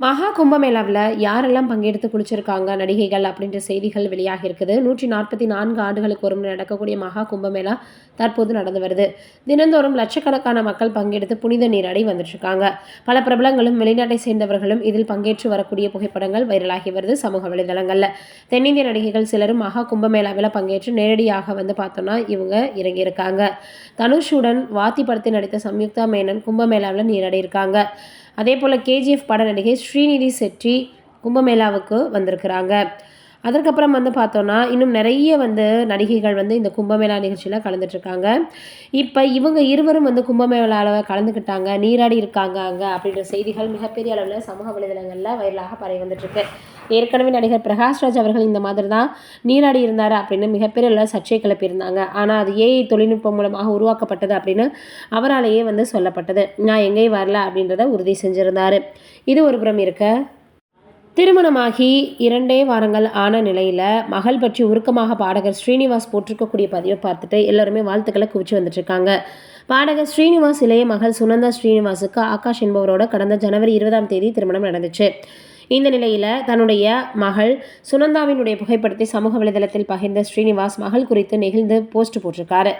மகா கும்பமேளாவில் யாரெல்லாம் பங்கெடுத்து குளிச்சிருக்காங்க நடிகைகள் அப்படின்ற செய்திகள் வெளியாகி இருக்குது. 144 ஆண்டுகளுக்கு ஒரு முறை நடக்கக்கூடிய மகா கும்பமேளா தற்போது நடந்து வருது. தினந்தோறும் லட்சக்கணக்கான மக்கள் பங்கெடுத்து புனித நீராடி வந்துட்டு இருக்காங்க. பல பிரபலங்களும் வெளிநாட்டை சேர்ந்தவர்களும் இதில் பங்கேற்று வரக்கூடிய புகைப்படங்கள் வைரலாகி வருது சமூக வலைதளங்களில். தென்னிந்திய நடிகைகள் சிலரும் மகா கும்பமேளாவில் பங்கேற்று நேரடியாக பார்த்தோம்னா இவங்க இறங்கியிருக்காங்க. தனுஷுடன் வாத்தி படத்தில் நடித்த சம்யுக்தா மேனன் கும்பமேளாவில் நீராடி இருக்காங்க. அதே போல் கேஜிஎஃப் பட நடிகை ஸ்ரீநிதி செட்டி கும்பமேளாவுக்கு வந்திருக்கிறாங்க. அதற்கப்புறம் பார்த்தோன்னா இன்னும் நிறைய நடிகைகள் இந்த கும்பமேளா நிகழ்ச்சியில் கலந்துட்டுருக்காங்க. இப்போ இவங்க இருவரும் கும்பமேளாவில் கலந்துக்கிட்டாங்க, நீராடி இருக்காங்க அங்கே அப்படின்ற செய்திகள் மிகப்பெரிய அளவில் சமூக வலைதளங்களில் வைரலாக பரவி வந்துட்டுருக்கு. ஏற்கனவே நடிகர் பிரகாஷ்ராஜ் அவர்கள் இந்த மாதிரி தான் நீராடி இருந்தார் அப்படின்னு மிகப்பெரிய அளவில் சர்ச்சை கிளப்பியிருந்தாங்க. ஆனால் அது ஏஐ தொழில்நுட்பம் மூலமாக உருவாக்கப்பட்டது அப்படின்னு அவராலேயே சொல்லப்பட்டது. நான் எங்கேயும் வரல அப்படின்றத உறுதி செஞ்சுருந்தார். இது ஒரு புறம் இருக்க, திருமணமாகி 2 வாரங்கள் ஆன நிலையில் மகள் பற்றி உருக்கமாக பாடகர் ஸ்ரீனிவாஸ் போட்டிருக்கக்கூடிய பதிவை பார்த்துட்டு எல்லாருமே வாழ்த்துக்களை குவிச்சு வந்துட்டுருக்காங்க. பாடகர் ஸ்ரீனிவாஸ் இளைய மகள் சுனந்தா ஸ்ரீனிவாஸுக்கு ஆகாஷ் என்பவரோட கடந்த ஜனவரி 20ஆம் தேதி திருமணம் நடந்துச்சு. இந்த நிலையில் தன்னுடைய மகள் சுனந்தாவினுடைய புகைப்படத்தை சமூக வலைதளத்தில் பகிர்ந்த ஸ்ரீனிவாஸ் மகள் குறித்து நெகிழ்ந்து போஸ்ட் போட்டிருக்காரு.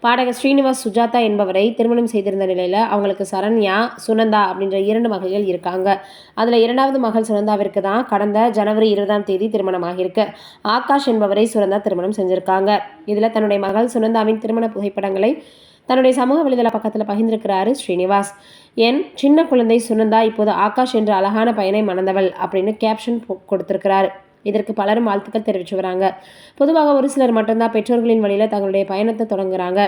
பாடகர் ஸ்ரீனிவாஸ் சுஜாதா என்பவரை திருமணம் செய்திருந்த நிலையில் அவங்களுக்கு சரண்யா, சுனந்தா அப்படின்ற 2 மகள்கள் இருக்காங்க. அதில் 2வது மகள் சுனந்தாவிற்கு தான் கடந்த ஜனவரி 20ஆம் தேதி திருமணம் ஆகியிருக்கு. ஆகாஷ் என்பவரை சுனந்தா திருமணம் செஞ்சுருக்காங்க. இதில் தன்னுடைய மகள் சுனந்தாவின் திருமண புகைப்படங்களை தன்னுடைய சமூக வலைதள பக்கத்தில் பகிர்ந்திருக்கிறாரு ஸ்ரீனிவாஸ். என் சின்ன குழந்தை சுனந்தா இப்போது ஆகாஷ் என்ற அழகான பையனை மணந்தவள் அப்படின்னு கேப்ஷன் கொடுத்திருக்கிறாரு. இதற்கு பலரும் வாழ்த்துக்கள் தெரிவித்து வராங்க. பொதுவாக ஒரு சிலர் மட்டும்தான் பெற்றோர்களின் வழியில் தங்களுடைய பயணத்தை தொடங்குறாங்க.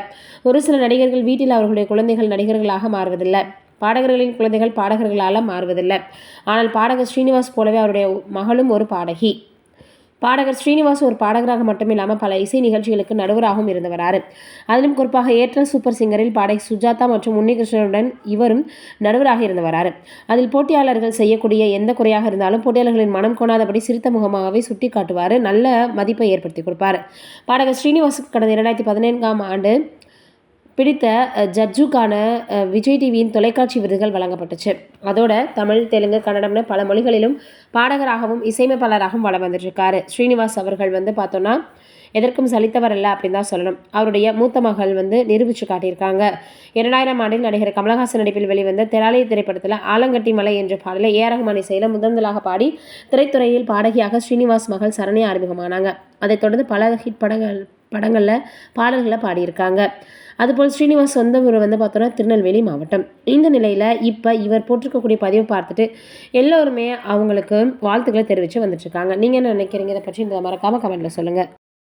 ஒரு சில நடிகர்கள் வீட்டில் அவர்களுடைய குழந்தைகள் நடிகர்களாக மாறுவதில்லை. பாடகர்களின் குழந்தைகள் பாடகர்களால் மாறுவதில்லை. ஆனால் பாடகர் ஸ்ரீனிவாஸ் போலவே அவருடைய மகளும் ஒரு பாடகி. பாடகர் ஸ்ரீனிவாஸ் ஒரு பாடகராக மட்டும் இல்லாமல் பல இசை நிகழ்ச்சிகளுக்கு நடுவராகவும் இருந்து வராரு. அதிலும் குறிப்பாக ஏற்றல் சூப்பர் சிங்கரில் பாடகி சுஜாதா மற்றும் உன்னிகிருஷ்ணனுடன் இவரும் நடுவராக இருந்து வராரு. அதில் போட்டியாளர்கள் செய்யக்கூடிய எந்த குறையாக இருந்தாலும் போட்டியாளர்களின் மனம் கோணாதபடி சிரித்த முகமாகவே சுட்டி காட்டுவார், நல்ல மதிப்பை ஏற்படுத்தி கொடுப்பார். பாடகர் ஸ்ரீனிவாசுக்கு கடந்த 2014ஆம் ஆண்டு பிடித்த ஜட்ஜுக்கான விஜய் டிவியின் தொலைக்காட்சி விருதுகள் வழங்கப்பட்டுச்சு. அதோட தமிழ், தெலுங்கு, கன்னடம்னு பல மொழிகளிலும் பாடகராகவும் இசையமைப்பாளராகவும் வளம் வந்துட்டுருக்காரு. ஸ்ரீனிவாஸ் அவர்கள் பார்த்தோன்னா எதற்கும் சலித்தவர் அல்ல அப்படின்னு தான் சொல்லணும். அவருடைய மூத்த மகள் நிரூபித்து காட்டியிருக்காங்க. 2000ஆம் ஆண்டில் நடிகர் கமலஹாசன் நடிப்பில் வெளிவந்த தெராலி திரைப்படத்தில் ஆலங்கட்டி மலை என்ற பாடலை ஏ ரஹ்மான் இசையில் முதலாக பாடி திரைத்துறையில் பாடகியாக ஸ்ரீனிவாஸ் மகள் சரண்யா அறிமுகமானாங்க. அதைத் தொடர்ந்து பல ஹிட் படங்களில் பாடல்களை பாடியிருக்காங்க. அதுபோல் ஸ்ரீனிவாஸ் சொந்த ஊர் பார்த்தோன்னா திருநெல்வேலி மாவட்டம். இந்த நிலையில் இப்போ இவர் போட்டிருக்கக்கூடிய பதிவை பார்த்துட்டு எல்லோருமே அவங்களுக்கு வாழ்த்துக்களை தெரிவித்து வந்துட்டுருக்காங்க. நீங்கள் என்ன நினைக்கிறீங்க இதை பற்றி? இந்த மறக்காமல் கமெண்ட்டில் சொல்லுங்கள்.